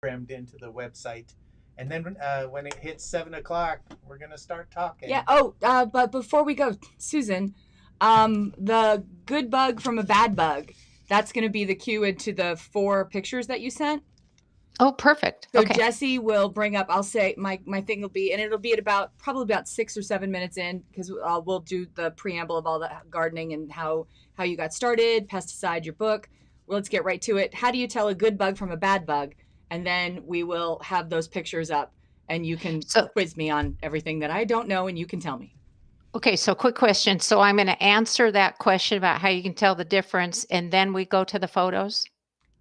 programmed into the website. And then when it hits 7 o'clock, we're going to start talking. Yeah. Oh, but before we go, Susan, the good bug from a bad bug, that's going to be the cue into the 4 pictures that you sent. Oh, perfect. So Okay. Jesse will bring up, I'll say my thing will be, and it'll be at probably about 6 or 7 minutes in, because we'll do the preamble of all the gardening and how you got started, pesticide, your book. Well, let's get right to it. How do you tell a good bug from a bad bug? And then we will have those pictures up, and you can quiz me on everything that I don't know, and you can tell me. Okay, so quick question. So I'm going to answer that question about how you can tell the difference, and then we go to the photos?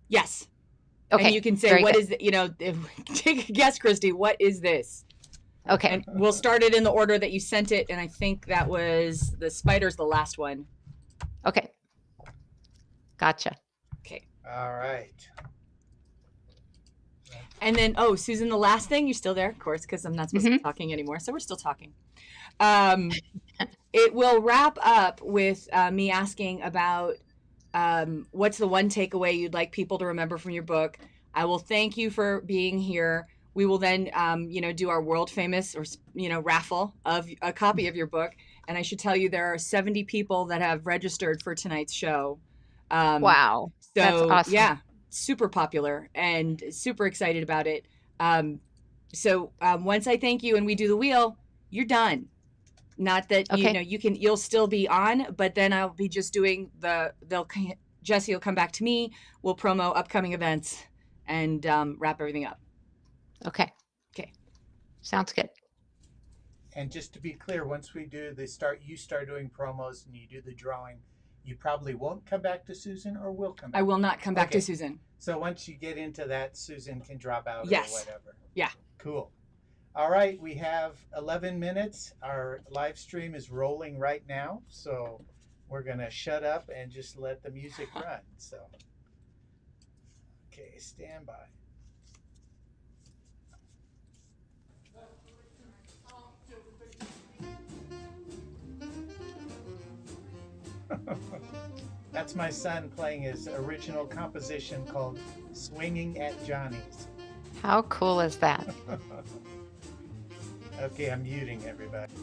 Yes. Okay. And you can say, what is, take a guess, Christy, what is this? Okay. And we'll start it in the order that you sent it, and I think that was the spider's the last one. Okay. Gotcha. Okay. All right. And then, Susan, the last thing, you're still there, of course, because I'm not supposed to be talking anymore, so we're still talking. It will wrap up with me asking about what's the one takeaway you'd like people to remember from your book. I will thank you for being here. We will then, do our world famous raffle of a copy of your book. And I should tell you, there are 70 people that have registered for tonight's show. Wow. So, that's awesome. Yeah, super popular and super excited about it. Once I thank you and we do the wheel, you're done. Not that, you'll still be on, but then I'll be just doing Jesse will come back to me. We'll promo upcoming events and wrap everything up. Okay. Sounds good. And just to be clear, once we do you start doing promos and you do the drawing, you probably won't come back to Susan, or will come back? I will not come back to Susan. So once you get into that, Susan can drop out or whatever. Yeah. Cool. All right, we have 11 minutes. Our live stream is rolling right now, so we're going to shut up and just let the music run. So, okay, stand by. That's my son playing his original composition called Swinging at Johnny's. How cool is that? Okay, I'm muting everybody.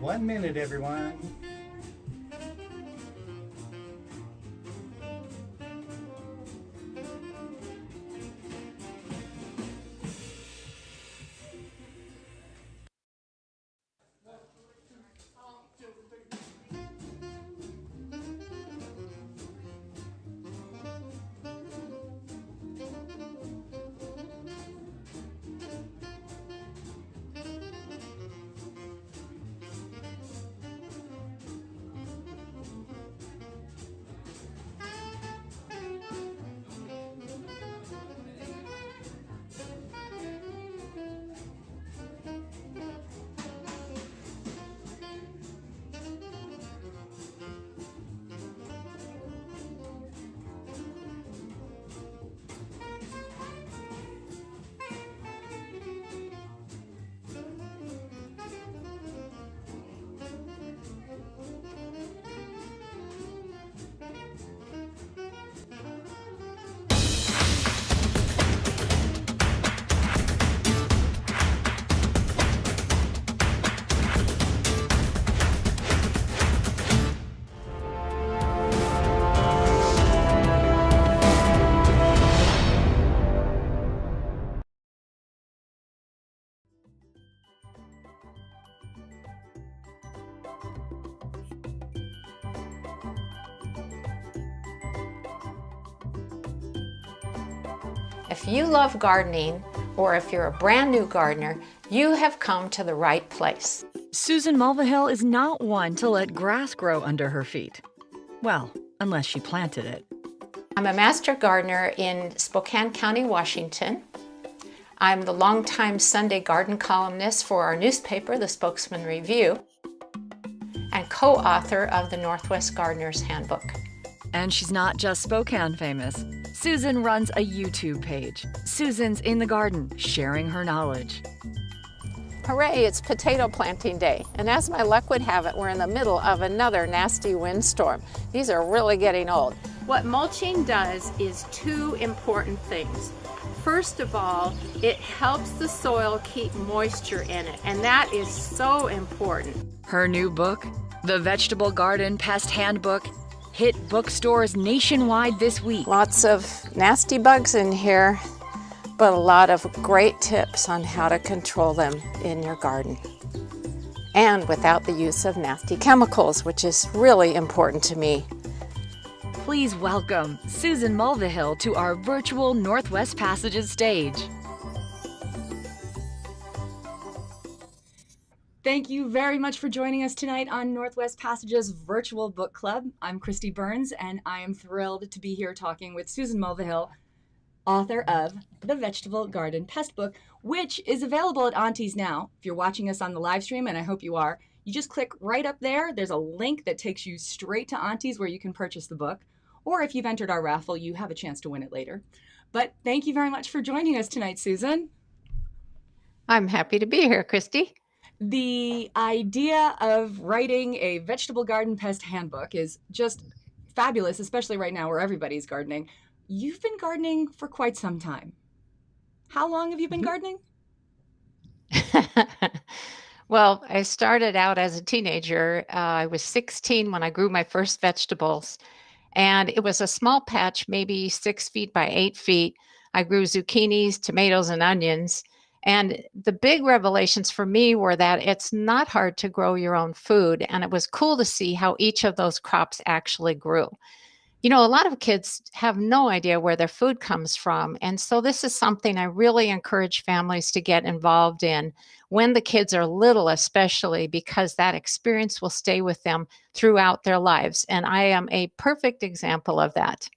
1 minute, everyone. If you love gardening, or if you're a brand new gardener, you have come to the right place. Susan Mulvihill is not one to let grass grow under her feet. Well, unless she planted it. I'm a master gardener in Spokane County, Washington. I'm the longtime Sunday garden columnist for our newspaper, the Spokesman-Review, and co-author of the Northwest Gardener's Handbook. And she's not just Spokane famous. Susan runs a YouTube page. Susan's in the garden, sharing her knowledge. Hooray, it's potato planting day. And as my luck would have it, we're in the middle of another nasty windstorm. These are really getting old. What mulching does is two important things. First of all, it helps the soil keep moisture in it, and that is so important. Her new book, The Vegetable Garden Pest Handbook, hit bookstores nationwide this week. Lots of nasty bugs in here, but a lot of great tips on how to control them in your garden. And without the use of nasty chemicals, which is really important to me. Please welcome Susan Mulvihill to our virtual Northwest Passages stage. Thank you very much for joining us tonight on Northwest Passages Virtual Book Club. I'm Christy Burns, and I am thrilled to be here talking with Susan Mulvihill, author of The Vegetable Garden Pest Book, which is available at Auntie's now. If you're watching us on the live stream, and I hope you are, you just click right up there. There's a link that takes you straight to Auntie's where you can purchase the book. Or if you've entered our raffle, you have a chance to win it later. But thank you very much for joining us tonight, Susan. I'm happy to be here, Christy. The idea of writing a vegetable garden pest handbook is just fabulous, especially right now where everybody's gardening. You've been gardening for quite some time. How long have you been gardening? Well, I started out as a teenager. I was 16 when I grew my first vegetables. And it was a small patch, maybe 6 feet by 8 feet. I grew zucchinis, tomatoes, and onions. And the big revelations for me were that it's not hard to grow your own food. And it was cool to see how each of those crops actually grew. You know, a lot of kids have no idea where their food comes from. And so this is something I really encourage families to get involved in when the kids are little, especially because that experience will stay with them throughout their lives. And I am a perfect example of that.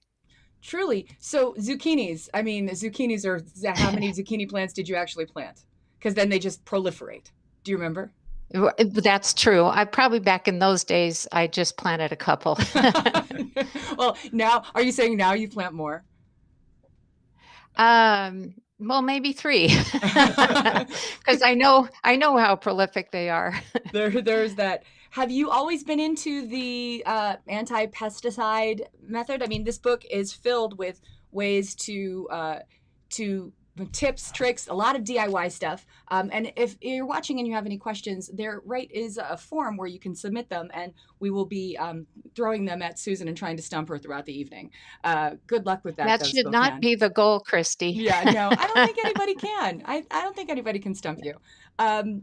Truly. So zucchinis, I mean, zucchinis are, how many zucchini plants did you actually plant? Because then they just proliferate. Do you remember? That's true. I probably back in those days, I just planted a couple. Well, now, are you saying now you plant more? Well, maybe 3, because I know how prolific they are. There's that. Have you always been into the anti-pesticide method? I mean, this book is filled with ways to tips, tricks, a lot of DIY stuff. And if you're watching and you have any questions, there is a form where you can submit them, and we will be throwing them at Susan and trying to stump her throughout the evening. Good luck with that, That though, should not Spokane. be the goal, Christy. Yeah, no, I don't think anybody can. I don't think anybody can stump you. I'm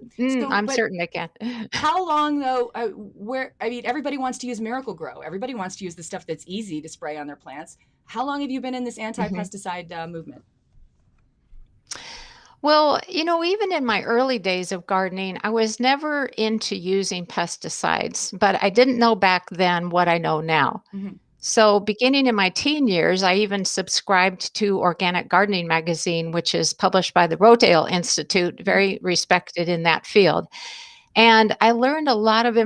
certain they can. How long, though, everybody wants to use Miracle-Gro. Everybody wants to use the stuff that's easy to spray on their plants. How long have you been in this anti-pesticide movement? Well, even in my early days of gardening, I was never into using pesticides, but I didn't know back then what I know now. Mm-hmm. So, beginning in my teen years, I even subscribed to Organic Gardening magazine, which is published by the Rodale Institute, very respected in that field. And I learned a lot of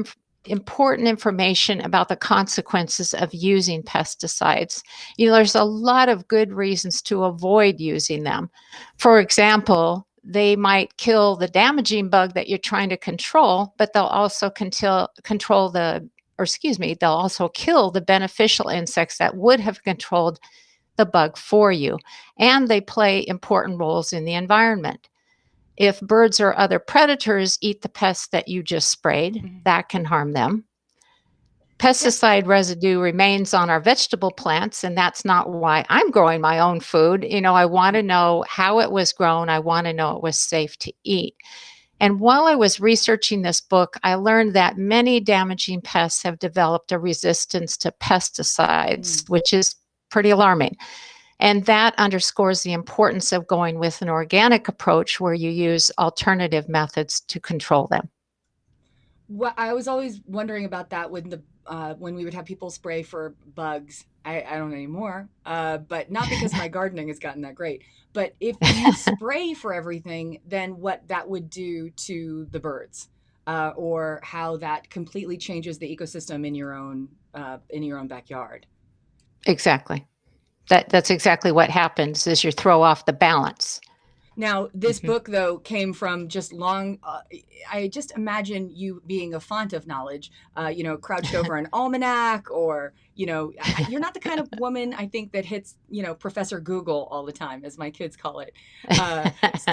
important information about the consequences of using pesticides. There's a lot of good reasons to avoid using them. For example, they might kill the damaging bug that you're trying to control, but they'll also they'll also kill the beneficial insects that would have controlled the bug for you. And they play important roles in the environment. If birds or other predators eat the pests that you just sprayed, that can harm them. Pesticide residue remains on our vegetable plants, and that's not why I'm growing my own food. I want to know how it was grown. I want to know it was safe to eat. And while I was researching this book, I learned that many damaging pests have developed a resistance to pesticides, which is pretty alarming. And that underscores the importance of going with an organic approach where you use alternative methods to control them. Well, I was always wondering about that when we would have people spray for bugs. I don't anymore, but not because my gardening has gotten that great. But if you spray for everything, then what that would do to the birds, or how that completely changes the ecosystem in your own backyard. Exactly. That's exactly what happens is you throw off the balance. Now, this book, though, came from just I just imagine you being a font of knowledge, crouched over an almanac, or, you're not the kind of woman, I think, that hits, Professor Google all the time, as my kids call it.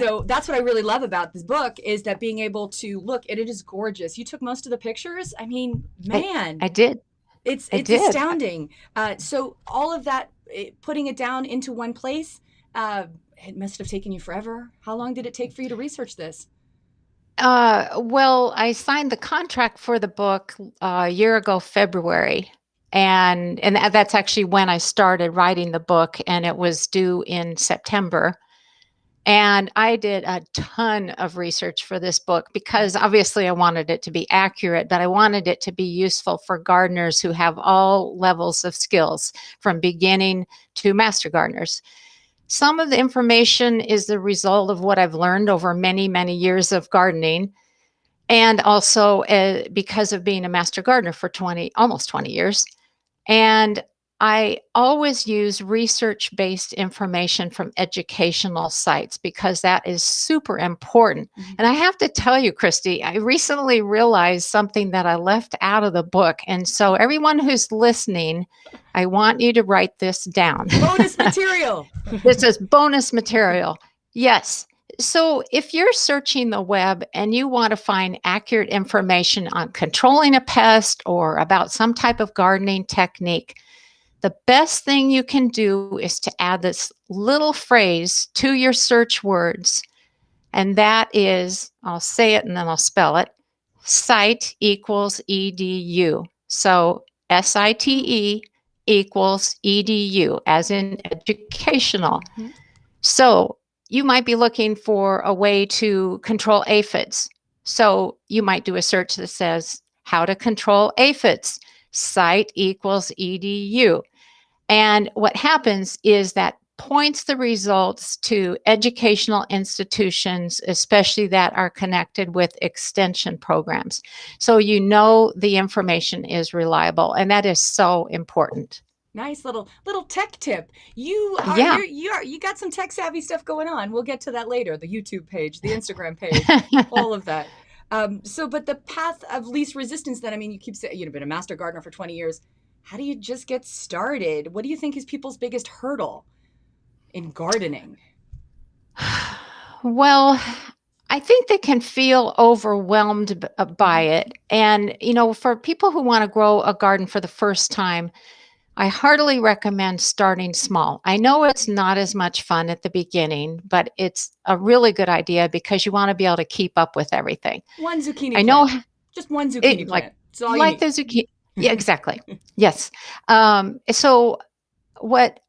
So that's what I really love about this book, is that being able to look, and it is gorgeous. You took most of the pictures. I mean, man. I did. It's astounding. So all of that, putting it down into one place, it must have taken you forever. How long did it take for you to research this? Well, I signed the contract for the book a year ago, February. And that's actually when I started writing the book, and it was due in September. And I did a ton of research for this book because obviously I wanted it to be accurate, but I wanted it to be useful for gardeners who have all levels of skills, from beginning to master gardeners. Some of the information is the result of what I've learned over many, many years of gardening, and also because of being a master gardener for almost 20 years. And I always use research-based information from educational sites because that is super important. And I have to tell you, Christy, I recently realized something that I left out of the book. And so everyone who's listening, I want you to write this down. Bonus material. This is bonus material. Yes. So if you're searching the web and you want to find accurate information on controlling a pest or about some type of gardening technique, the best thing you can do is to add this little phrase to your search words. And that is, I'll say it and then I'll spell it, site equals edu. So SITE equals edu, as in educational. So you might be looking for a way to control aphids. So you might do a search that says how to control aphids. Site equals edu. And what happens is that points the results to educational institutions, especially that are connected with extension programs. So the information is reliable, and that is so important. Nice little tech tip. You got some tech savvy stuff going on. We'll get to that later. The YouTube page, the Instagram page, all of that. But the path of least resistance, then, I mean, you keep saying you've been a master gardener for 20 years. How do you just get started? What do you think is people's biggest hurdle in gardening? Well, I think they can feel overwhelmed by Mhm. it. And, for people who want to grow a garden for the first time, I heartily recommend starting small. I know it's not as much fun at the beginning, but it's a really good idea because you want to be able to keep up with everything. One zucchini I know plant. Just one it zucchini like plant. It's all you like need. the zucchini. Yeah, exactly. Yes. So what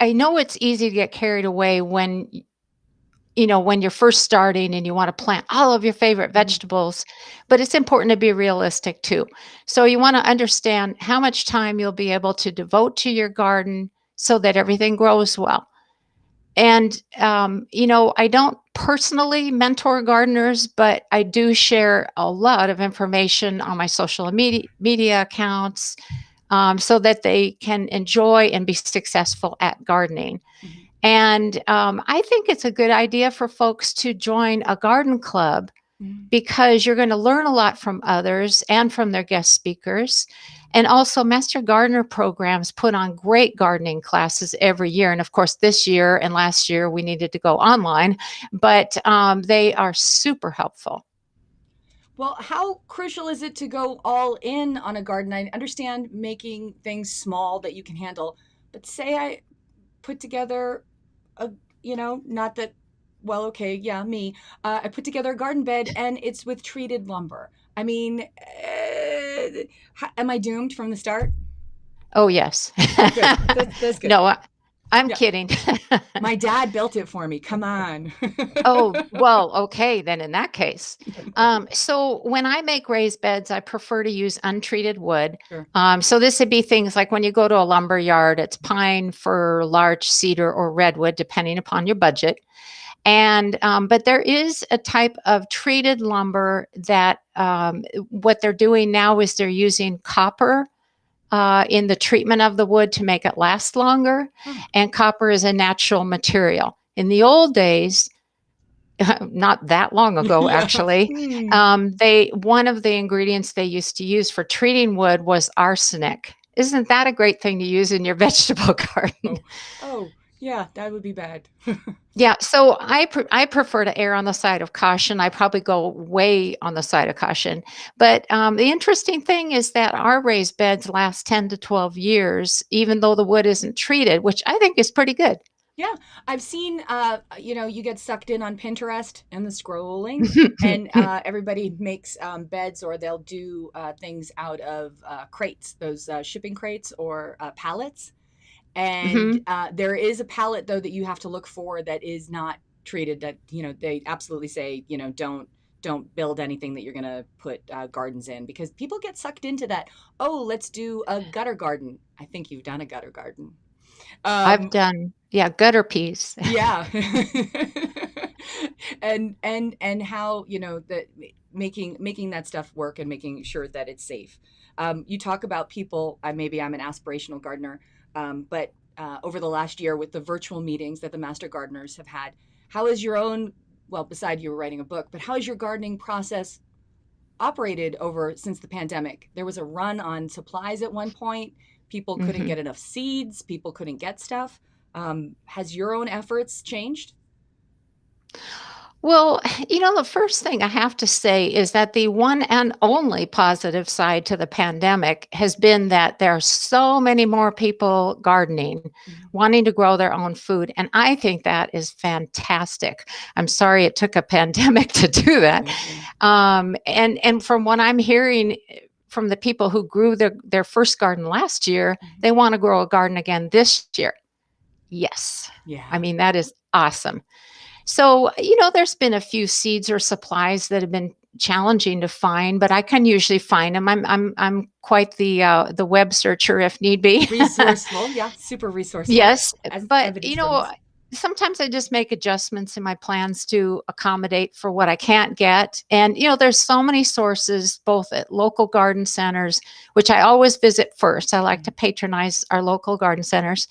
I know it's easy to get carried away when you're first starting and you want to plant all of your favorite Mhm. vegetables, but it's important to be realistic too. So you want to understand how much time you'll be able to devote to your garden so that everything grows well. And, I don't personally mentor gardeners, but I do share a lot of information on my social media accounts so that they can enjoy and be successful at gardening. Mhm. And I think it's a good idea for folks to join a garden club Mhm. because you're going to learn a lot from others and from their guest speakers. And also, Master Gardener programs put on great gardening classes every year. And of course, this year and last year, we needed to go online, but they are super helpful. Well, how crucial is it to go all in on a garden? I understand making things small that you can handle, but say I put together a, not that, well, okay, yeah, me. I put together a garden bed and it's with treated lumber. I mean, am I doomed from the start? Oh, yes. Oh, good. That's good. No, I'm Yeah. kidding. My dad built it for me. Come on. Oh, well, okay, then in that case. So when I make raised beds, I prefer to use untreated wood. Sure. So this would be things like when you go to a lumber yard, it's pine, fir, larch cedar, or redwood, depending upon your budget. And but there is a type of treated lumber that what they're doing now is they're using copper in the treatment of the wood to make it last longer. Oh. And copper is a natural material. In the old days, not that long ago, Yeah. actually, Hmm. they one of the ingredients they used to use for treating wood was arsenic. Isn't that a great thing to use in your vegetable garden? Oh. Oh. Yeah, that would be bad. Yeah, so I prefer to err on the side of caution. I probably go way on the side of caution. But the interesting thing is that our raised beds last 10 to 12 years, even though the wood isn't treated, which I think is pretty good. Yeah, I've seen, you get sucked in on Pinterest and the scrolling, and everybody makes beds, or they'll do things out of crates, those shipping crates or pallets. And Hmm. there is a pallet though that you have to look for that is not treated. That they absolutely say don't build anything that you're going to put gardens in, because people get sucked into that. Oh, let's do a gutter garden. I think you've done a gutter garden. I've Um, done, yeah, gutter peas. yeah. And how that making that stuff work and making sure that it's safe. You talk about people, maybe I'm an aspirational gardener, but over the last year with the virtual meetings that the master gardeners have had, how is your own, well, beside you were writing a book, but how is your gardening process operated over since the pandemic? There was a run on supplies at one point. People couldn't Hmm. get enough seeds. People couldn't get stuff. Has your own efforts changed? Well, the first thing I have to say is that the one and only positive side to the pandemic has been that there are so many more people gardening, Mhm. wanting to grow their own food. And I think that is fantastic. I'm sorry it took a pandemic to do that. Absolutely. And from what I'm hearing from the people who grew their first garden last year, Mhm. they want to grow a garden again this year. Yes. I Yeah. mean, that is awesome. So, there's been a few seeds or supplies that have been challenging to find, but I can usually find them. I'm quite the web searcher if need be. Resourceful. Yeah. Super resourceful, Yes, as but evidenced from this. sometimes I just make adjustments in my plans to accommodate for what I can't get. And there's so many sources both at local garden centers, which I always visit first. I like to Mhm. patronize our local garden centers,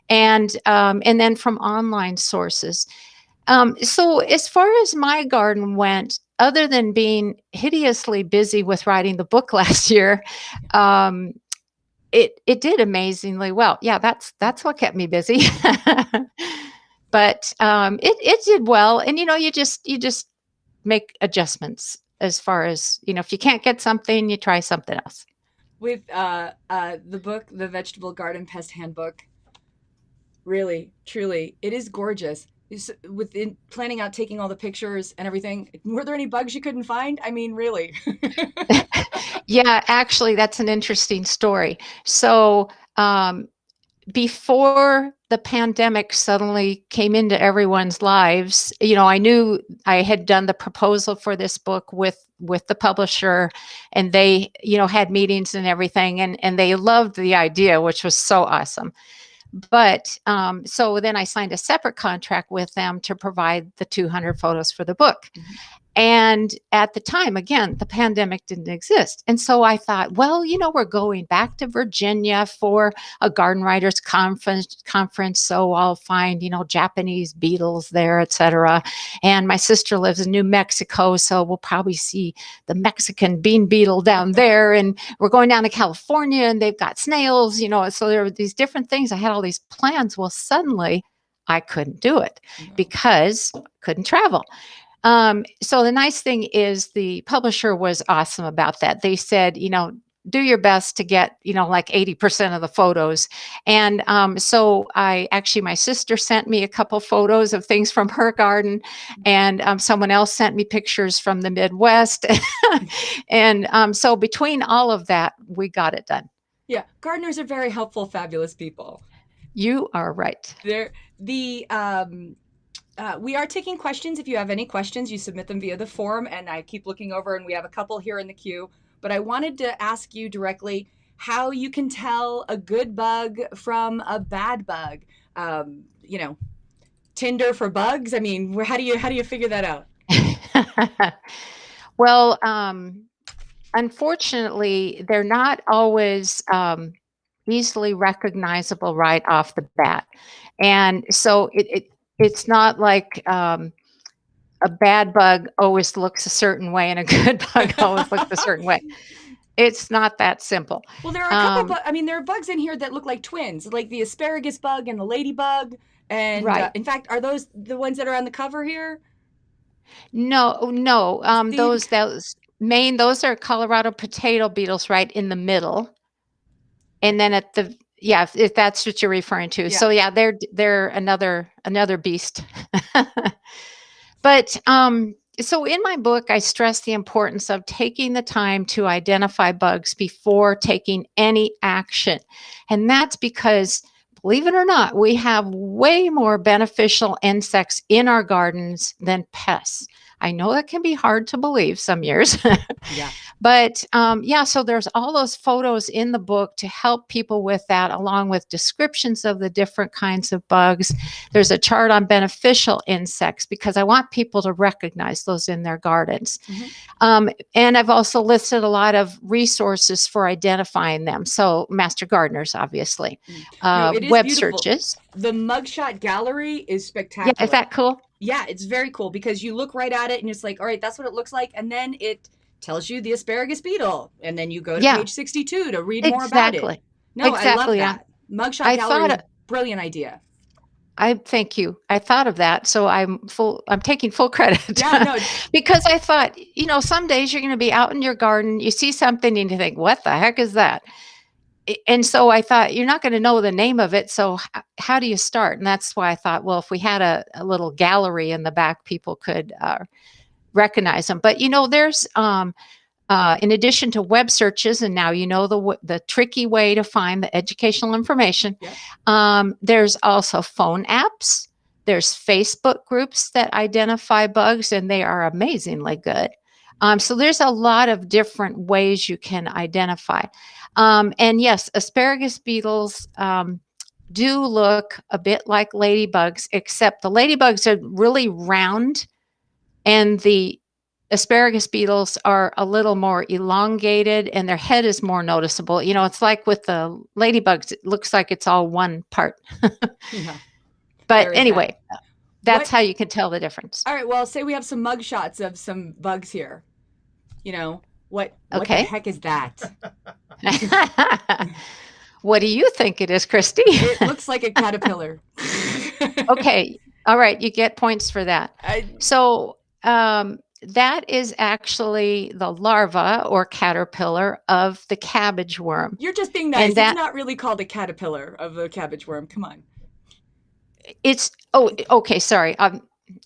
and then from online sources. So as far as my garden went, other than being hideously busy with writing the book last year, um, it did amazingly well. Yeah, that's what kept me busy. but it did well. And you just make adjustments as far as if you can't get something, you try something else. With the book, The Vegetable Garden Pest Handbook, really, truly, it is gorgeous. Within planning out taking all the pictures and everything, were there any bugs you couldn't find? I mean, really? Yeah, actually, that's an interesting story. So before the pandemic suddenly came into everyone's lives, I knew I had done the proposal for this book with the publisher, and they, had meetings and everything, and they loved the idea, which was so awesome. But so then I signed a separate contract with them to provide the 200 photos for the book. Mm-hmm. And at the time, again, the pandemic didn't exist. And so I thought, well, we're going back to Virginia for a garden writers conference. So I'll find, Japanese beetles there, et cetera. And my sister lives in New Mexico, so we'll probably see the Mexican bean beetle down there. And we're going down to California, and they've got snails, so there were these different things. I had all these plans. Well, suddenly I couldn't do it because I couldn't travel. So the nice thing is the publisher was awesome about that. They said, do your best to get, like 80% of the photos. And so my sister sent me a couple photos of things from her garden, and someone else sent me pictures from the Midwest. And so between all of that, we got it done. Yeah. Gardeners are very helpful, fabulous people. You are right. We are taking questions. If you have any questions, you submit them via the forum, and I keep looking over, and we have a couple here in the queue. But I wanted to ask you directly how you can tell a good bug from a bad bug. Tinder for bugs. I mean, how do you figure that out? Well, unfortunately, they're not always easily recognizable right off the bat, and so it's not like a bad bug always looks a certain way and a good bug always looks a certain way. It's not that simple. Well, there are a couple there are bugs in here that look like twins, like the asparagus bug and the ladybug. And right. In fact, are those the ones that are on the cover here? No. Those those are Colorado potato beetles right in the middle. And then if that's what you're referring to. Yeah. So yeah, they're another beast. But so in my book, I stress the importance of taking the time to identify bugs before taking any action. And that's because, believe it or not, we have way more beneficial insects in our gardens than pests. I know that can be hard to believe some years. Yeah. But so there's all those photos in the book to help people with that, along with descriptions of the different kinds of bugs. There's a chart on beneficial insects because I want people to recognize those in their gardens. Mm-hmm. And I've also listed a lot of resources for identifying them. So master gardeners, obviously, web beautiful. Searches. The mugshot gallery is spectacular. Yeah, is that cool? Yeah, it's very cool because you look right at it and it's like, all right, that's what it looks like. And then it tells you the asparagus beetle. And then you go to page 62 to read more about it. No, exactly. I love that. Mugshot gallery is a brilliant idea. I thank you. I thought of that. So I'm taking full credit. Yeah, no. Because I thought, some days you're going to be out in your garden, you see something and you think, what the heck is that? And so I thought, you're not going to know the name of it. So how do you start? And that's why I thought, well, if we had a little gallery in the back, people could recognize them. But, there's, in addition to web searches, and now the tricky way to find the educational information, there's also phone apps. There's Facebook groups that identify bugs, and they are amazingly good. So there's a lot of different ways you can identify. And yes, asparagus beetles do look a bit like ladybugs, except the ladybugs are really round and the asparagus beetles are a little more elongated and their head is more noticeable. It's like with the ladybugs, it looks like it's all one part. Yeah. But anyway, that's how you can tell the difference. All right. Well, say we have some mug shots of some bugs here. What the heck is that? What do you think it is, Christy? It looks like a caterpillar. Okay. All right, you get points for that. So that is actually the larva or caterpillar of the cabbage worm. You're just being nice. It's not really called a caterpillar of a cabbage worm. Come on. Okay, sorry.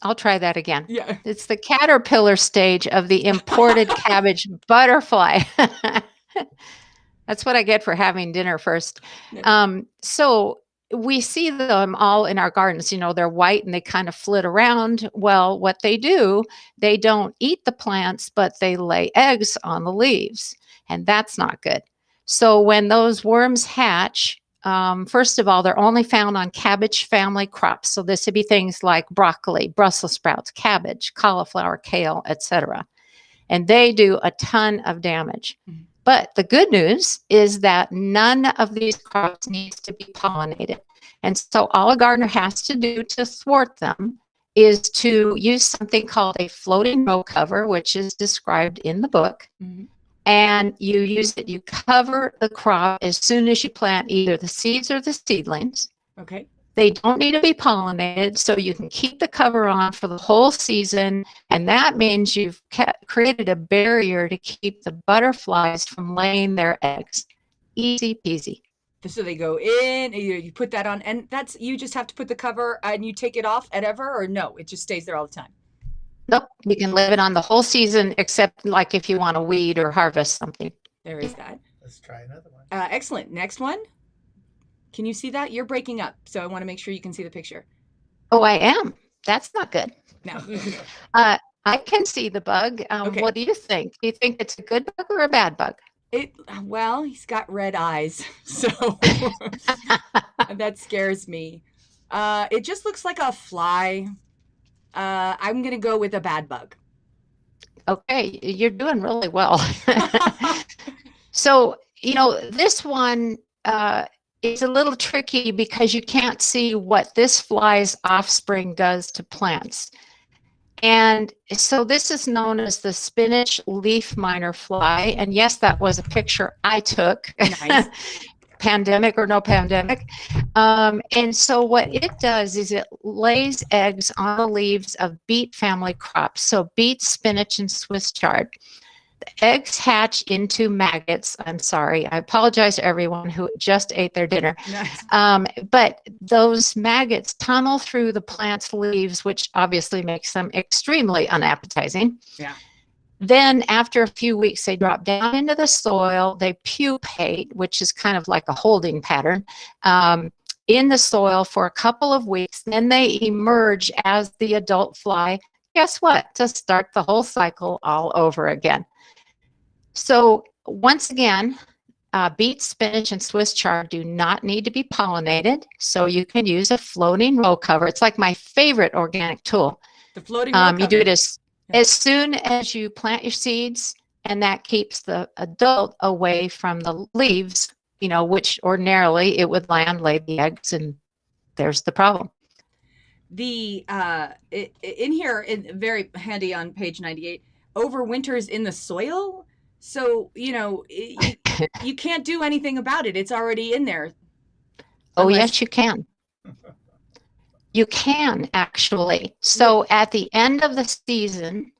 I'll try that again. Yeah. It's the caterpillar stage of the imported cabbage butterfly. That's what I get for having dinner first. So we see them all in our gardens. They're white and they kind of flit around. Well, what they do, they don't eat the plants, but they lay eggs on the leaves. And that's not good. So when those worms hatch, first of all, they're only found on cabbage family crops. So this would be things like broccoli, Brussels sprouts, cabbage, cauliflower, kale, etc. And they do a ton of damage. Mm-hmm. But the good news is that none of these crops needs to be pollinated. And so all a gardener has to do to thwart them is to use something called a floating row cover, which is described in the book. Mm-hmm. And you use it, you cover the crop as soon as you plant either the seeds or the seedlings. Okay. They don't need to be pollinated, so you can keep the cover on for the whole season. And that means you've created a barrier to keep the butterflies from laying their eggs. Easy peasy. So they go in, you put that on, and you just have to put the cover and you take it off ever, or no, it just stays there all the time? Nope, you can leave it on the whole season, except like if you want to weed or harvest something. There is that. Let's try another one. Excellent. Next one. Can you see that? You're breaking up, so I want to make sure you can see the picture. Oh, I am. That's not good. No. I can see the bug. Okay. What do you think? Do you think it's a good bug or a bad bug? Well, he's got red eyes, so that scares me. It just looks like a fly. I'm going to go with a bad bug. Okay, you're doing really well. So, this one is a little tricky because you can't see what this fly's offspring does to plants. And so this is known as the spinach leaf miner fly. And yes, that was a picture I took. Nice. Pandemic or no pandemic. And so what it does is it lays eggs on the leaves of beet family crops. So beets, spinach, and Swiss chard. The eggs hatch into maggots. I'm sorry. I apologize to everyone who just ate their dinner. Nice. But those maggots tunnel through the plant's leaves, which obviously makes them extremely unappetizing. Yeah. Then after a few weeks, they drop down into the soil. They pupate, which is kind of like a holding pattern, in the soil for a couple of weeks. Then they emerge as the adult fly. Guess what? To start the whole cycle all over again. So once again, beets, spinach, and Swiss chard do not need to be pollinated. So you can use a floating row cover. It's like my favorite organic tool. The floating row cover. You do it as soon as you plant your seeds, and that keeps the adult away from the leaves, which ordinarily it would land, lay the eggs, and there's the problem. In here, very handy on page 98, overwinters in the soil. So, you can't do anything about it. It's already in there. Oh, yes, you can. You can actually. So at the end of the season,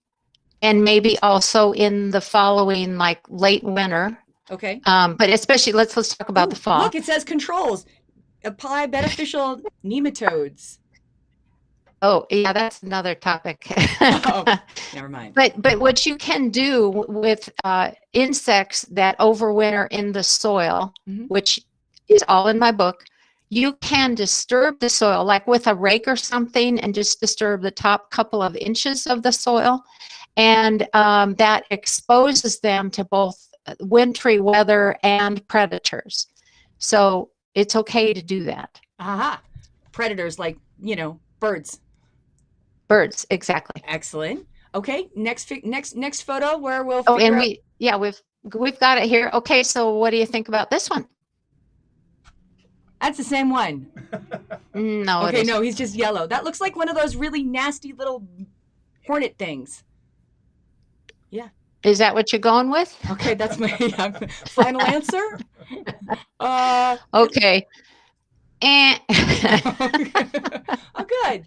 and maybe also in the following, like late winter. Okay. But especially, let's talk about the fall. Look, it says controls. Apply beneficial nematodes. Oh, yeah, that's another topic. Oh, never mind. But what you can do with insects that overwinter in the soil, mm-hmm. which is all in my book, you can disturb the soil, like with a rake or something, and just disturb the top couple of inches of the soil. And that exposes them to both wintry weather and predators. So it's okay to do that. Aha. Predators like, birds. Birds, exactly. Excellent. Okay, next photo where we'll we've got it here. Okay, so what do you think about this one? That's the same one. No. Okay, no, he's just yellow. That looks like one of those really nasty little hornet things. Yeah. Is that what you're going with? Okay, that's my final answer. Okay. Oh, good.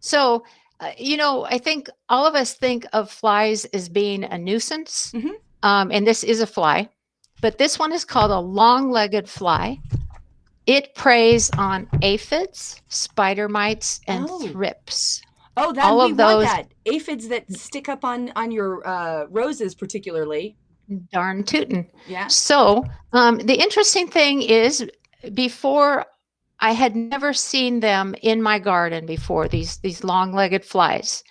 So, I think all of us think of flies as being a nuisance, Mhm. and this is a fly, but this one is called a long-legged fly. It preys on aphids, spider mites, and Oh. thrips. Oh, that All we of want those that. Aphids that stick up on your roses, particularly. darn tootin'. Yeah. So, the interesting thing is, before I had never seen them in my garden before, these long-legged flies.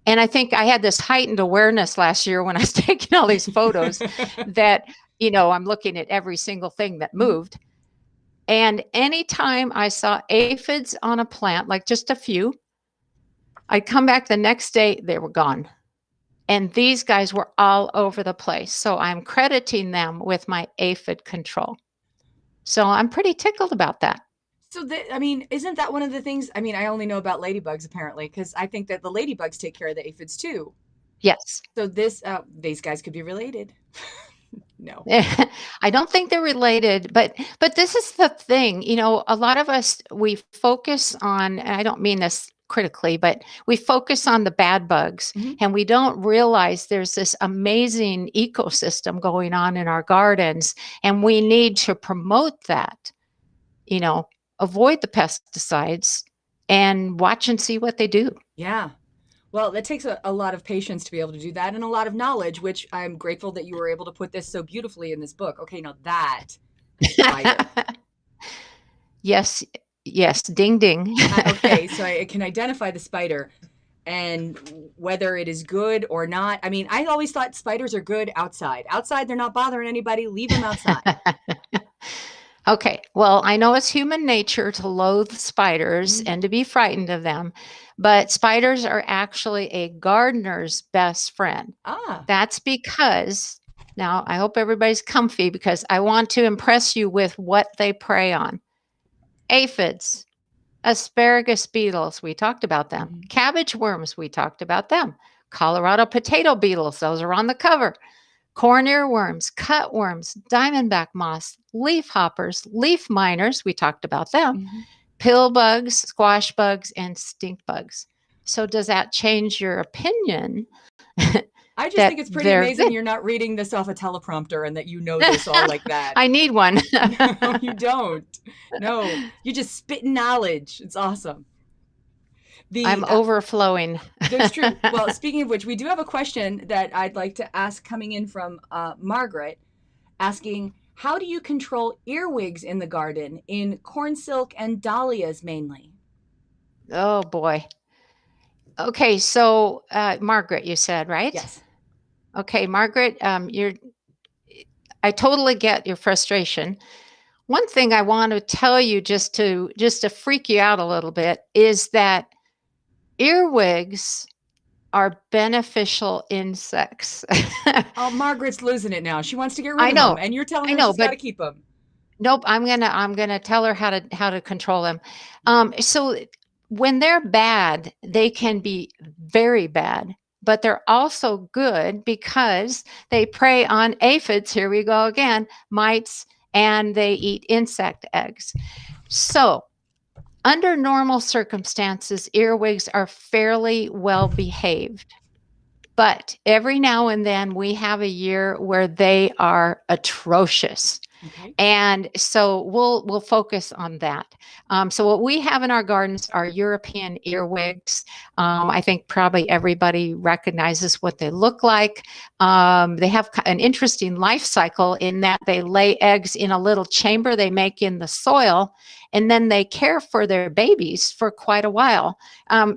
And I think I had this heightened awareness last year when I was taking all these photos that, I'm looking at every single thing that moved. And anytime I saw aphids on a plant, like just a few, I'd come back the next day, they were gone. And these guys were all over the place. So I'm crediting them with my aphid control. So I'm pretty tickled about that. So isn't that one of the things? I mean, I only know about ladybugs apparently, because I think that the ladybugs take care of the aphids too. Yes. So these guys could be related. No. I don't think they're related, but this is the thing, a lot of us, we focus on, and I don't mean this critically, but we focus on the bad bugs, and we don't realize there's this amazing ecosystem going on in our gardens, and we need to promote that, avoid the pesticides and watch and see what they do. Yeah. Well, that takes a lot of patience to be able to do that, and a lot of knowledge, which I'm grateful that you were able to put this so beautifully in this book. Okay, now that is a spider. Yes, ding, ding. Okay, so I can identify the spider and whether it is good or not. I mean, I always thought spiders are good outside. Outside, they're not bothering anybody. Leave them outside. Okay, well, I know it's human nature to loathe spiders and to be frightened of them, but spiders are actually a gardener's best friend. That's because, now I hope everybody's comfy because I want to impress you with what they prey on. Aphids, asparagus beetles, we talked about them. Cabbage worms, we talked about them. Colorado potato beetles, those are on the cover. Corn earworms, cutworms, diamondback moths, leaf hoppers, leaf miners, we talked about them. Pill bugs, squash bugs, and stink bugs. So does that change your opinion? I just think it's pretty amazing you're not reading this off a teleprompter and that you know this all like that. I need one. No, you don't. No, you just spitting knowledge. It's awesome. I'm overflowing. That's true. Well, speaking of which, we do have a question that I'd like to ask coming in from Margaret, asking, how do you control earwigs in the garden, in corn silk and dahlias mainly? Oh, boy. Okay, so Margaret, you said, right? Yes. Okay, Margaret, I totally get your frustration. One thing I want to tell you just to freak you out a little bit is that earwigs are beneficial insects. Oh, Margaret's losing it now. She wants to get rid of them, and you're telling her she's got to keep them. Nope, I'm gonna tell her how to control them. So when they're bad, they can be very bad, but they're also good because they prey on aphids. Here we go again, mites, and they eat insect eggs. So under normal circumstances, earwigs are fairly well behaved. But every now and then we have a year where they are atrocious. Okay. And so we'll focus on that. So what we have in our gardens are European earwigs. I think probably everybody recognizes what they look like. They have an interesting life cycle in that they lay eggs in a little chamber they make in the soil, and then they care for their babies for quite a while.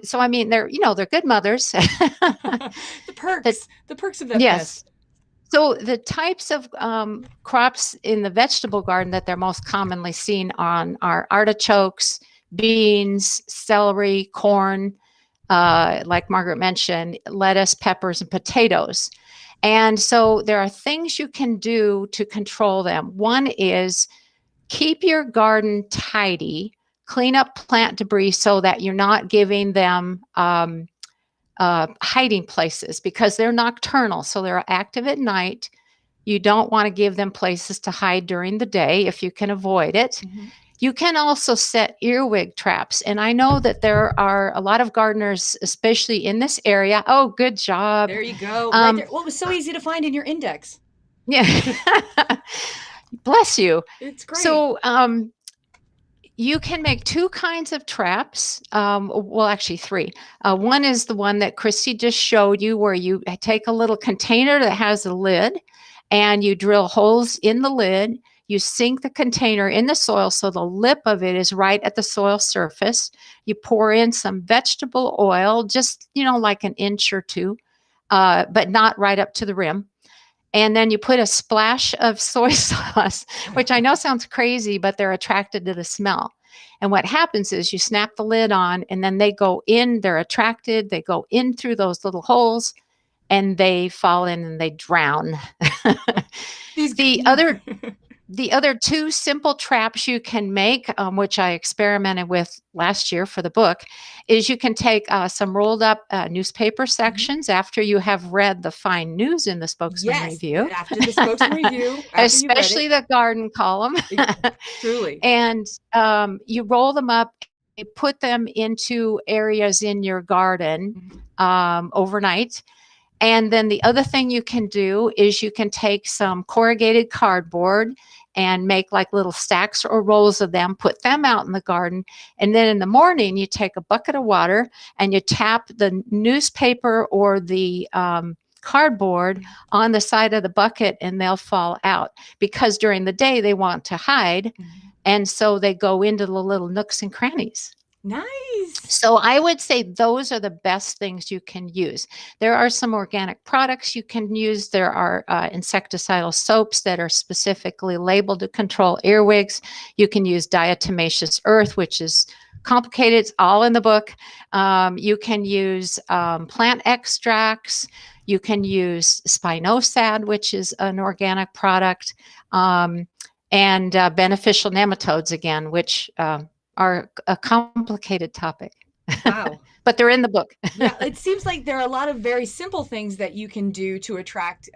So I mean, they're good mothers. The perks of that pest. So the types of crops in the vegetable garden that they're most commonly seen on are artichokes, beans, celery, corn, like Margaret mentioned, lettuce, peppers, and potatoes. And so there are things you can do to control them. One is keep your garden tidy, clean up plant debris so that you're not giving them hiding places because they're nocturnal. So they're active at night. You don't want to give them places to hide during the day if you can avoid it. You can also set earwig traps. And I know that there are a lot of gardeners, especially in this area. Oh, good job. There you go. Right there. Well, it was so easy to find in your index. Yeah. Bless you. It's great. So you can make two kinds of traps. Well, actually three. One is the one that Christy just showed you, where you take a little container that has a lid and you drill holes in the lid. You sink the container in the soil so the lip of it is right at the soil surface. You pour in some vegetable oil, just, like an inch or two, but not right up to the rim. And then you put a splash of soy sauce, which I know sounds crazy, but they're attracted to the smell. And what happens is you snap the lid on and then they go in, they're attracted, they go in through those little holes and they fall in and they drown. The other two simple traps you can make, which I experimented with last year for the book, is you can take some rolled up newspaper sections after you have read the fine news in the Spokesman-Review. Yes, after the Spokesman-Review. Especially the garden column. Truly. And you roll them up, you put them into areas in your garden overnight. And then the other thing you can do is you can take some corrugated cardboard and make like little stacks or rolls of them, put them out in the garden. And then in the morning, you take a bucket of water and you tap the newspaper or the cardboard on the side of the bucket and they'll fall out, because during the day they want to hide. And so they go into the little nooks and crannies. Nice. So I would say those are the best things you can use. There are some organic products you can use. There are insecticidal soaps that are specifically labeled to control earwigs. You can use diatomaceous earth, which is complicated. It's all in the book. You can use plant extracts. You can use spinosad, which is an organic product, and beneficial nematodes again, which are a complicated topic. Wow. But they're in the book. Yeah, it seems like there are a lot of very simple things that you can do to attract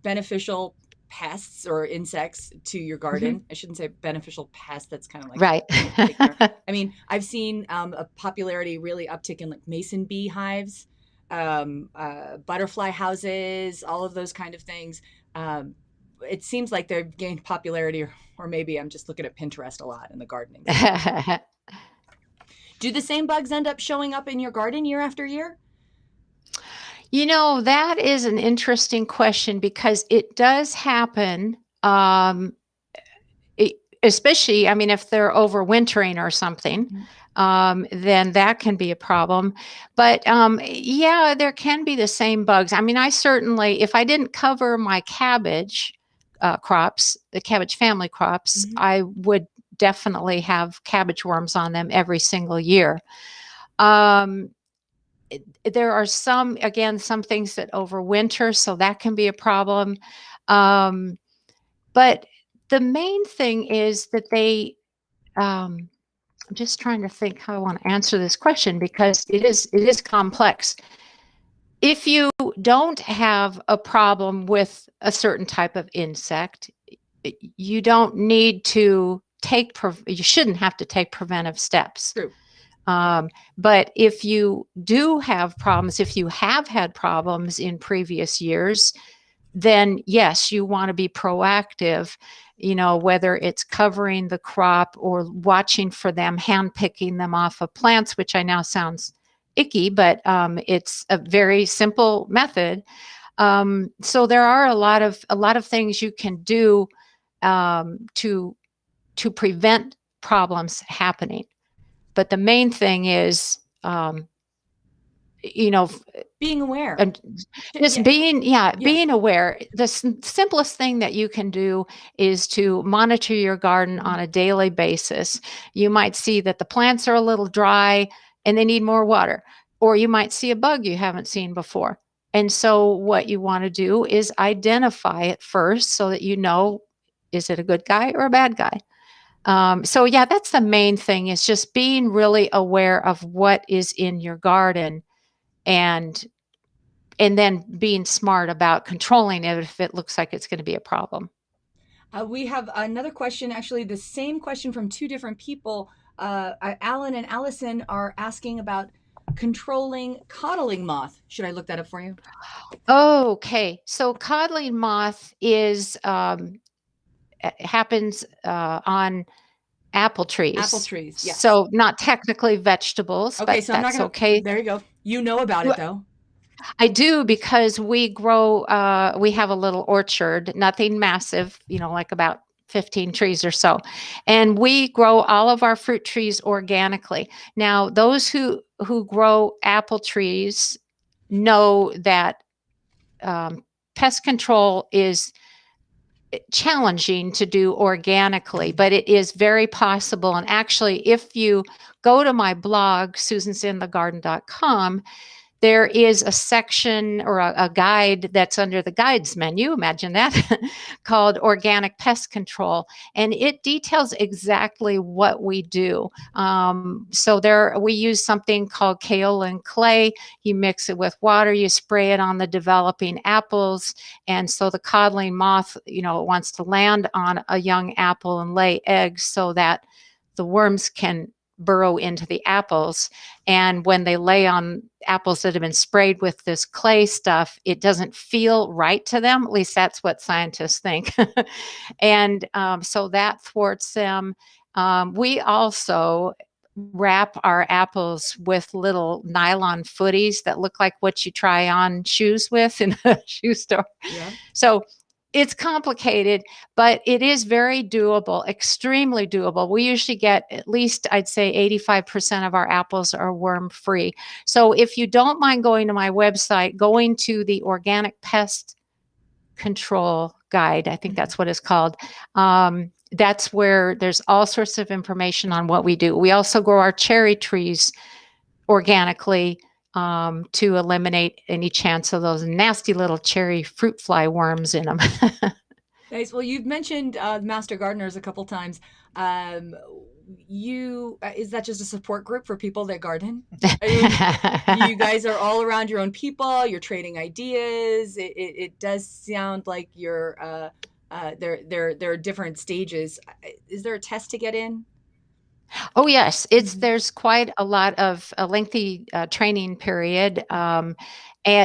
beneficial pests or insects to your garden. I shouldn't say beneficial pests. That's kind of like right. I mean, I've seen a popularity really uptick in like mason bee hives, butterfly houses, all of those kind of things. It seems like they've gained popularity, or maybe I'm just looking at Pinterest a lot in the gardening. Do the same bugs end up showing up in your garden year after year? That is an interesting question, because it does happen, especially, if they're overwintering or something, then that can be a problem. But yeah, there can be the same bugs. I certainly, if I didn't cover my cabbage crops, the cabbage family crops, I would definitely have cabbage worms on them every single year. There are some things that overwinter, so that can be a problem. But the main thing is that they, I'm just trying to think how I want to answer this question, because it is complex. If you don't have a problem with a certain type of insect, you don't need to you shouldn't have to take preventive steps. True. But if you do have problems, if you have had problems in previous years, then yes, you want to be proactive, whether it's covering the crop or watching for them, handpicking them off of plants, which I know sounds icky, but it's a very simple method. So there are a lot of things you can do to prevent problems happening. But the main thing is, being aware. And just being aware. The simplest thing that you can do is to monitor your garden on a daily basis. You might see that the plants are a little dry and they need more water, or you might see a bug you haven't seen before. And so what you want to do is identify it first, so that is it a good guy or a bad guy? So yeah, that's the main thing, is just being really aware of what is in your garden, and then being smart about controlling it if it looks like it's going to be a problem. We have another question, actually, the same question from two different people. Alan and Allison are asking about controlling coddling moth. Should I look that up for you? Okay, so codling moth is happens on apple Apple trees. trees, yes. So not technically vegetables, Okay, but so I'm not that's gonna. okay. There you go. You know about it though. I do because we grow, we have a little orchard, nothing massive, like about 15 trees or so. And we grow all of our fruit trees organically. Now, those who grow apple trees know that pest control is challenging to do organically, but it is very possible. And actually, if you go to my blog, susansinthegarden.com, there is a section or a guide that's under the guides menu, imagine that, called Organic Pest Control. And it details exactly what we do. So there, we use something called kaolin clay. You mix it with water, you spray it on the developing apples. And so the codling moth, wants to land on a young apple and lay eggs so that the worms can burrow into the apples. And when they lay on apples that have been sprayed with this clay stuff, it doesn't feel right to them. At least that's what scientists think. And so that thwarts them. We also wrap our apples with little nylon footies that look like what you try on shoes with in a shoe store. Yeah. So it's complicated, but it is very doable, extremely doable. We usually get at least, I'd say 85% of our apples are worm free. So if you don't mind going to my website, going to the Organic Pest Control Guide, I think that's what it's called. That's where there's all sorts of information on what we do. We also grow our cherry trees organically to eliminate any chance of those nasty little cherry fruit fly worms in them. Nice. Well, you've mentioned Master Gardeners a couple times. Is that just a support group for people that garden? You guys are all around your own people. You're trading ideas. It does sound like you're there are different stages. Is there a test to get in? Oh yes, there's quite a lot of a lengthy training period. And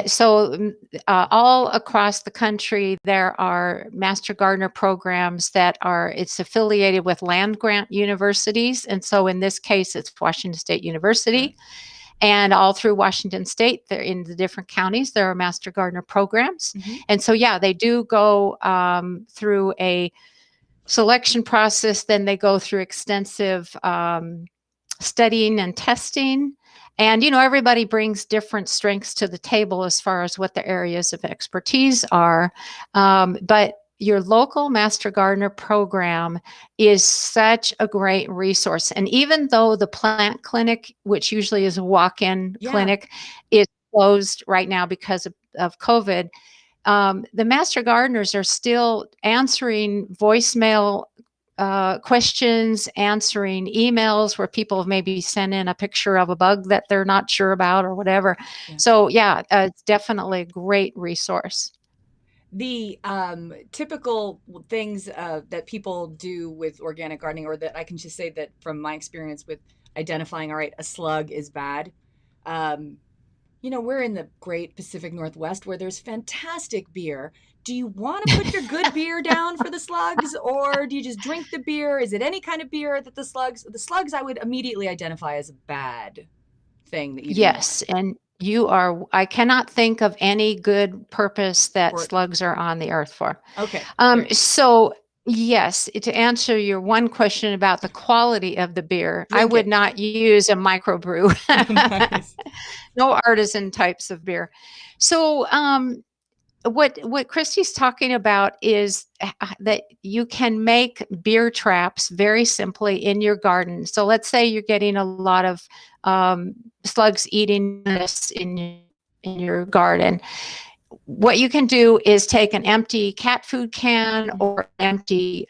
so all across the country, there are Master Gardener programs it's affiliated with land grant universities. And so in this case, it's Washington State University. And all through Washington State, they're in the different counties, there are Master Gardener programs. And so, yeah, they do go through a selection process. Then they go through extensive studying and testing. And, everybody brings different strengths to the table as far as what their areas of expertise are. But your local Master Gardener program is such a great resource. And even though the plant clinic, which usually is a walk-in clinic, is closed right now because of COVID, the Master Gardeners are still answering voicemail questions, answering emails where people have maybe sent in a picture of a bug that they're not sure about or whatever. So yeah, it's definitely a great resource. The typical things that people do with organic gardening, or that I can just say that from my experience with identifying, all right, a slug is bad. We're in the great Pacific Northwest where there's fantastic beer. Do you want to put your good beer down for the slugs, or do you just drink the beer? Is it any kind of beer that the slugs I would immediately identify as a bad thing that you do? Yes. And I cannot think of any good purpose that slugs are on the earth for. Okay. So yes, to answer your one question about the quality of the beer, I would not use a microbrew. Nice. No artisan types of beer. So what Christy's talking about is that you can make beer traps very simply in your garden. So let's say you're getting a lot of slugs eating this in your garden. What you can do is take an empty cat food can or empty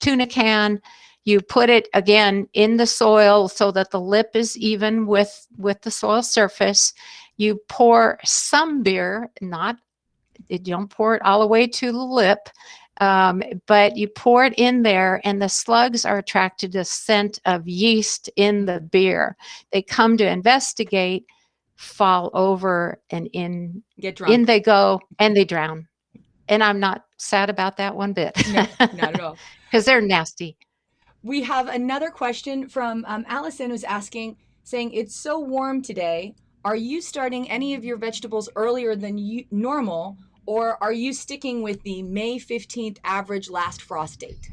tuna can. You put it again in the soil so that the lip is even with the soil surface. You pour some beer, you don't pour it all the way to the lip. But you pour it in there, and the slugs are attracted to the scent of yeast in the beer. They come to investigate, fall over, and Get drunk. in they go, and they drown. And I'm not sad about that one bit. No, not at all. Because they're nasty. We have another question from Allison, who's asking, saying, it's so warm today. Are you starting any of your vegetables earlier than normal, or are you sticking with the May 15th average last frost date?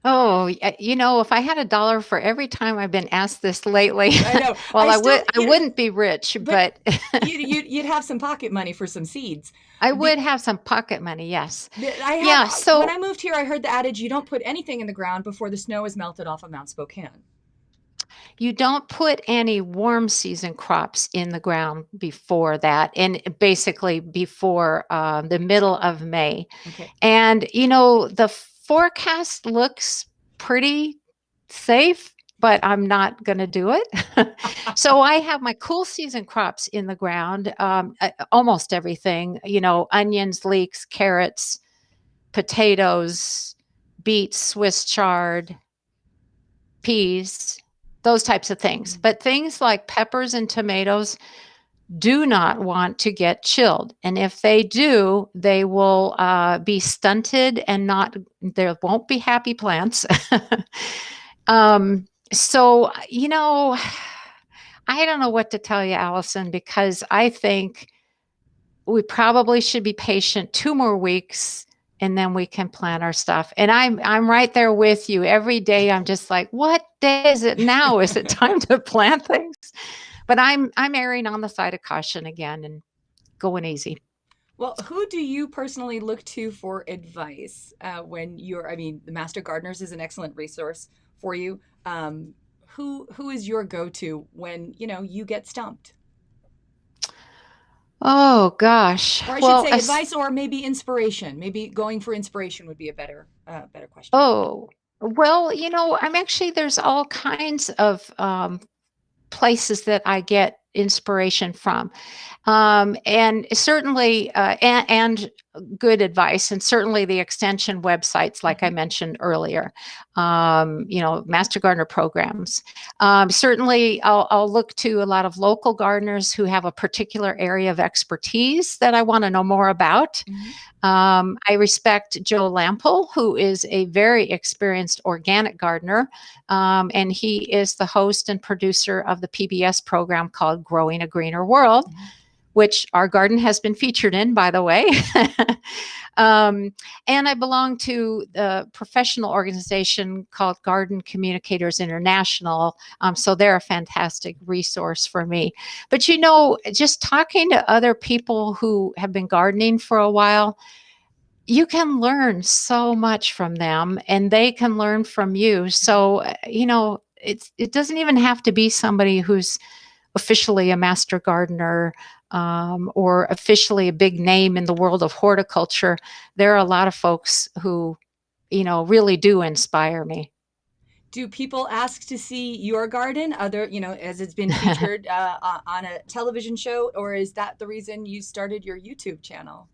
Oh, if I had $1 for every time I've been asked this lately, I know. well, I wouldn't be rich, but you'd have some pocket money for some seeds. I would have some pocket money, yes. So when I moved here, I heard the adage, you don't put anything in the ground before the snow is melted off of Mount Spokane. You don't put any warm season crops in the ground before that, and basically before the middle of May. Okay. And, the forecast looks pretty safe, but I'm not going to do it. So I have my cool season crops in the ground, almost everything, onions, leeks, carrots, potatoes, beets, Swiss chard, peas, those types of things. But things like peppers and tomatoes do not want to get chilled. And if they do, they will be stunted and there won't be happy plants. So, I don't know what to tell you, Allison, because I think we probably should be patient 2 more weeks, and then we can plant our stuff. And I'm right there with you. Every day I'm just like, what day is it now? Is it time to plant things? But I'm erring on the side of caution again and going easy. Well, who do you personally look to for advice when the Master Gardeners is an excellent resource for you. Who is your go-to when, you get stumped? Oh, gosh. Or I should say advice or maybe inspiration. Maybe going for inspiration would be a better question. Oh, well, there's all kinds of places that I get inspiration from. And certainly, and good advice, and certainly the extension websites, like I mentioned earlier, Master Gardener programs. Certainly, I'll look to a lot of local gardeners who have a particular area of expertise that I want to know more about. I respect Joe Lampel, who is a very experienced organic gardener, and he is the host and producer of the PBS program called Growing a Greener World, which our garden has been featured in, by the way. And I belong to the professional organization called Garden Communicators International. So they're a fantastic resource for me. But, just talking to other people who have been gardening for a while, you can learn so much from them, and they can learn from you. So, it doesn't even have to be somebody who's officially a master gardener or officially a big name in the world of horticulture. There are a lot of folks who, really do inspire me. Do people ask to see your garden, as it's been featured on a television show, or is that the reason you started your YouTube channel?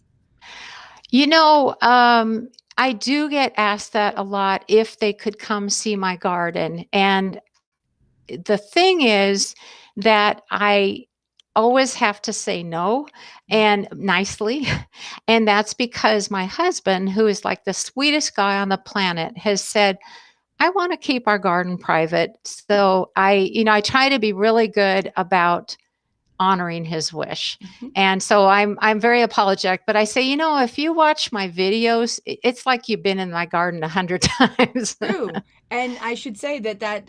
I do get asked that a lot, if they could come see my garden. And the thing is that I always have to say no, and nicely. And that's because my husband, who is like the sweetest guy on the planet, has said, I want to keep our garden private. So I try to be really good about honoring his wish. And so I'm very apologetic, but I say, if you watch my videos, it's like you've been in my garden 100 times. True. And I should say that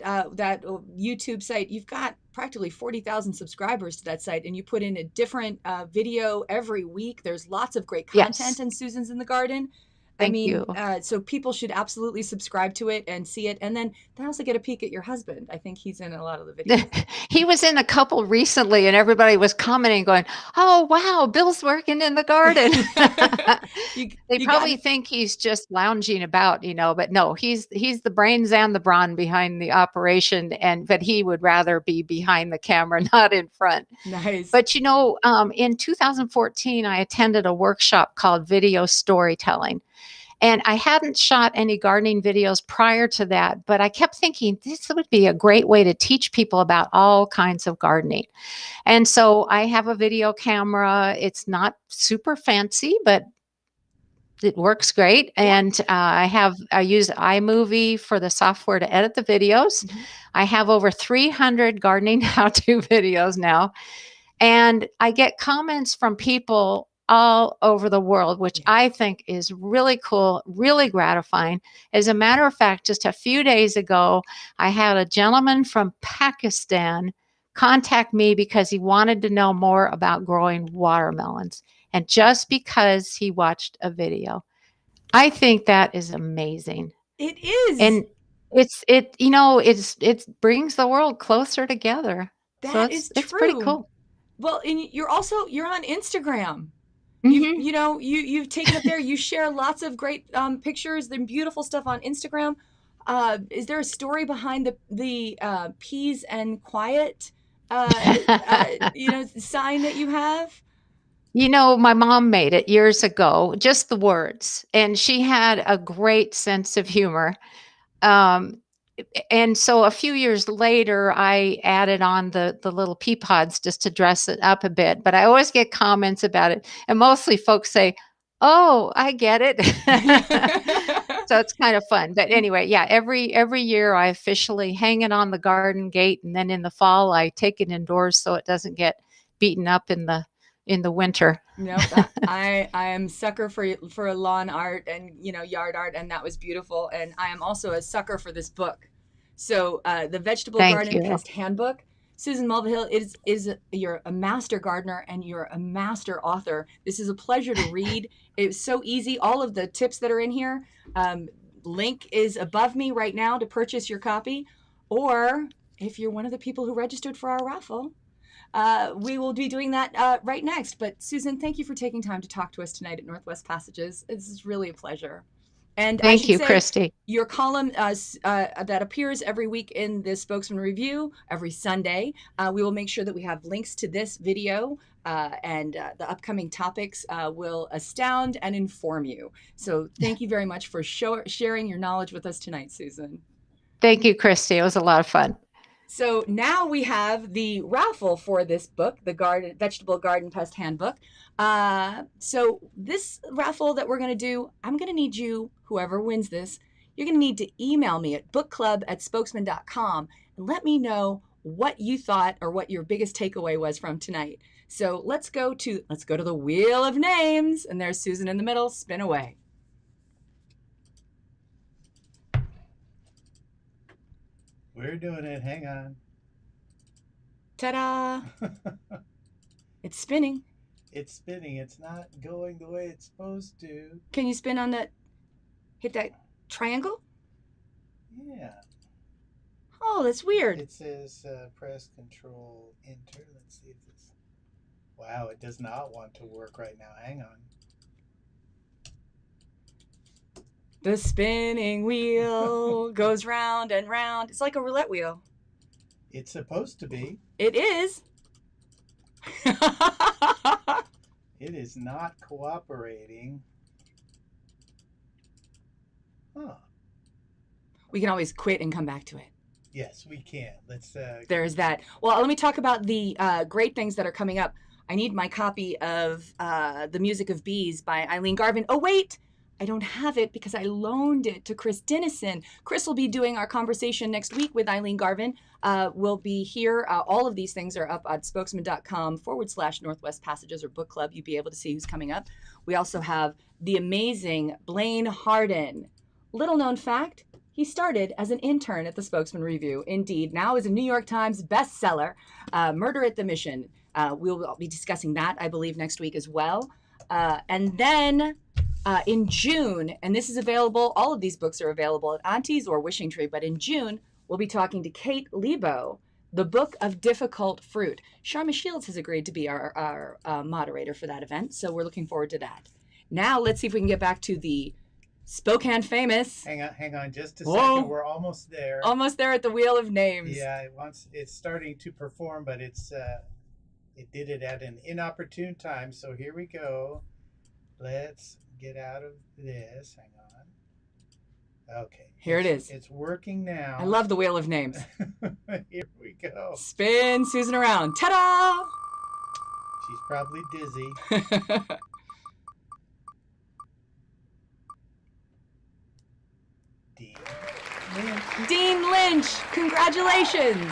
YouTube site, you've got practically 40,000 subscribers to that site, and you put in a different video every week. There's lots of great content in Susan's in the Garden. Thank you. So people should absolutely subscribe to it and see it. And then they also get a peek at your husband. I think he's in a lot of the videos. He was in a couple recently, and everybody was commenting, going, "Oh, wow, Bill's working in the garden." They probably think he's just lounging about, but no, he's the brains and the brawn behind the operation, but he would rather be behind the camera, not in front. Nice. But in 2014, I attended a workshop called Video Storytelling. And I hadn't shot any gardening videos prior to that, but I kept thinking this would be a great way to teach people about all kinds of gardening. And so I have a video camera. It's not super fancy, but it works great. And I use iMovie for the software to edit the videos. Mm-hmm. I have over 300 gardening how-to videos now. And I get comments from people all over the world, which I think is really cool, really gratifying. As a matter of fact, just a few days ago, I had a gentleman from Pakistan contact me because he wanted to know more about growing watermelons. And just because he watched a video. I think that is amazing. It is. And it brings the world closer together. That is true. It's pretty cool. Well, and you're on Instagram. Mm-hmm. You've taken it there. You share lots of great pictures and beautiful stuff on Instagram. Is there a story behind the peas and quiet sign that you have? My mom made it years ago, just the words, and she had a great sense of humor. And so a few years later, I added on the little pea pods just to dress it up a bit. But I always get comments about it. And mostly folks say, "Oh, I get it." So it's kind of fun. But anyway, yeah, every year I officially hang it on the garden gate. And then in the fall, I take it indoors so it doesn't get beaten up in the winter. Nope. I am sucker for lawn art and yard art, and that was beautiful. And I am also a sucker for this book. So the Vegetable Garden Pest Handbook. Susan Mulvihill you're a master gardener and you're a master author. This is a pleasure to read. It's so easy. All of the tips that are in here. Link is above me right now to purchase your copy, or if you're one of the people who registered for our raffle. We will be doing that right next. But Susan, thank you for taking time to talk to us tonight at Northwest Passages. This is really a pleasure. And thank you, Christy. Your column that appears every week in the Spokesman-Review every Sunday. We will make sure that we have links to this video and the upcoming topics will astound and inform you. So thank you very much for sharing your knowledge with us tonight, Susan. Thank you, Christy. It was a lot of fun. So now we have the raffle for this book, the Vegetable Garden Pest Handbook. So this raffle that we're going to do, I'm going to need you, whoever wins this, you're going to need to email me at bookclub@spokesman.com and let me know what you thought or what your biggest takeaway was from tonight. So let's go to the Wheel of Names, and there's Susan in the middle. Spin away. We're doing it. Hang on. Ta-da! It's spinning. It's spinning. It's not going the way it's supposed to. Can you spin on that? Hit that triangle? Yeah. Oh, that's weird. It says press Control Enter. Let's see if this. Wow, it does not want to work right now. Hang on. The spinning wheel goes round and round. It's like a roulette wheel. It's supposed to be. It is. It is not cooperating. Huh. We can always quit and come back to it. Yes, we can. Let's. There's that. Well, let me talk about the great things that are coming up. I need my copy of The Music of Bees by Eileen Garvin. Oh, wait. I don't have it because I loaned it to Chris Dennison. Chris will be doing our conversation next week with Eileen Garvin. We'll be here. All of these things are up at spokesman.com/Northwest Passages or book club. You'll be able to see who's coming up. We also have the amazing Blaine Harden. Little known fact, he started as an intern at the Spokesman-Review. Indeed, now is a New York Times bestseller, Murder at the Mission. We'll be discussing that, I believe, next week as well. And then In June, and this is available, all of these books are available at Auntie's or Wishing Tree, but in June, we'll be talking to Kate Lebo, The Book of Difficult Fruit. Sharma Shields has agreed to be our moderator for that event, so we're looking forward to that. Now, let's see if we can get back to the Spokane Famous. Hang on just a Whoa. second. We're almost there. Almost there at the Wheel of Names. Yeah, it's starting to perform, but it did it at an inopportune time. So here we go. Let's get out of this. Hang on. Okay. Here it is. It's working now. I love the Wheel of Names. Here we go. Spin Susan around. Ta-da! She's probably dizzy. Dean Lynch, congratulations.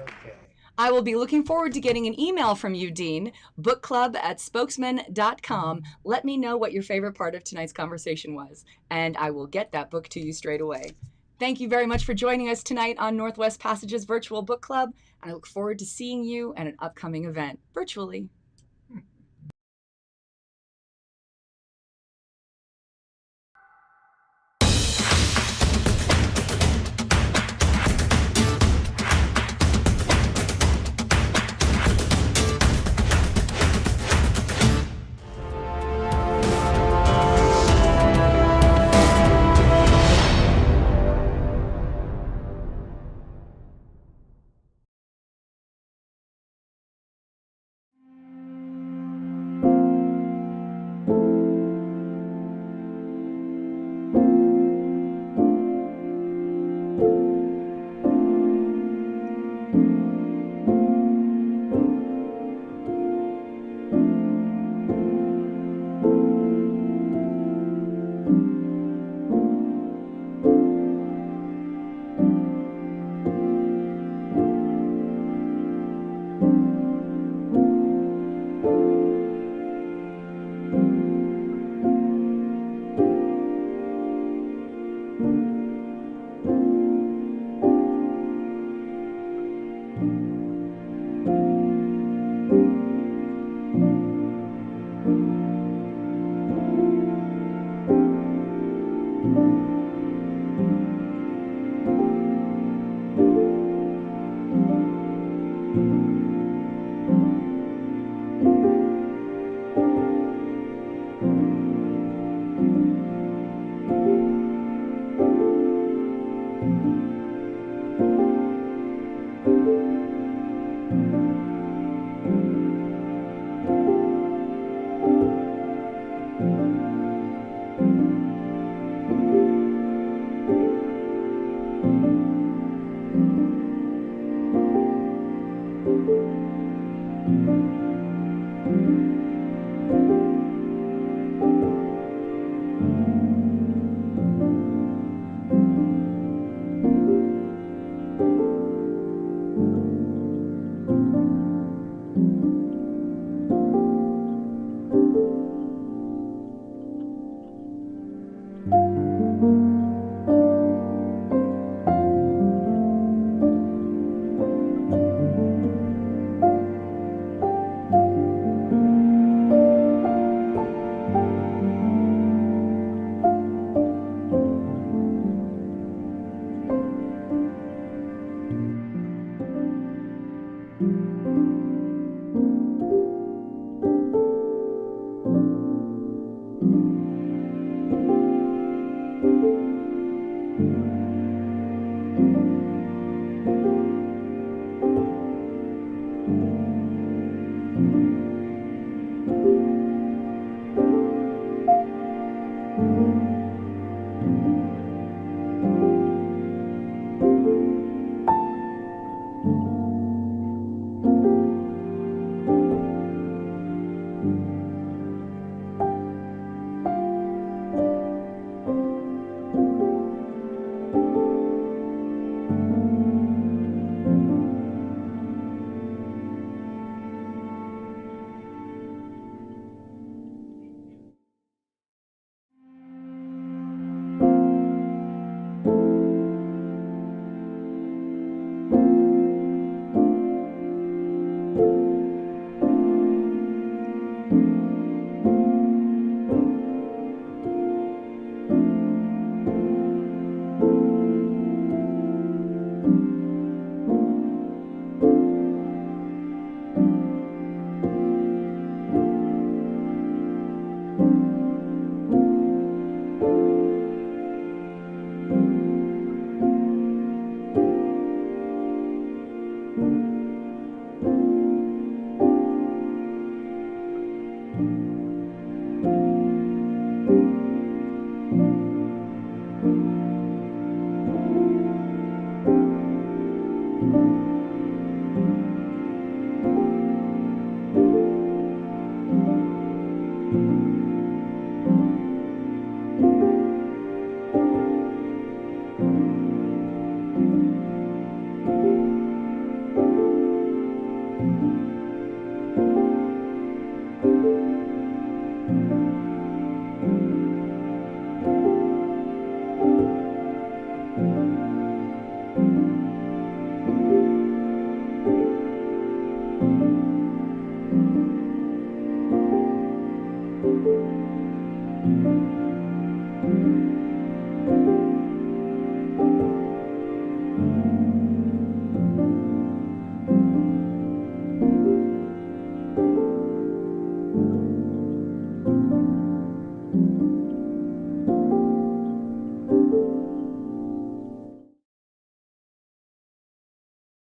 Okay. I will be looking forward to getting an email from you, Dean, bookclub@spokesman.com. Let me know what your favorite part of tonight's conversation was, and I will get that book to you straight away. Thank you very much for joining us tonight on Northwest Passages Virtual Book Club, and I look forward to seeing you at an upcoming event virtually.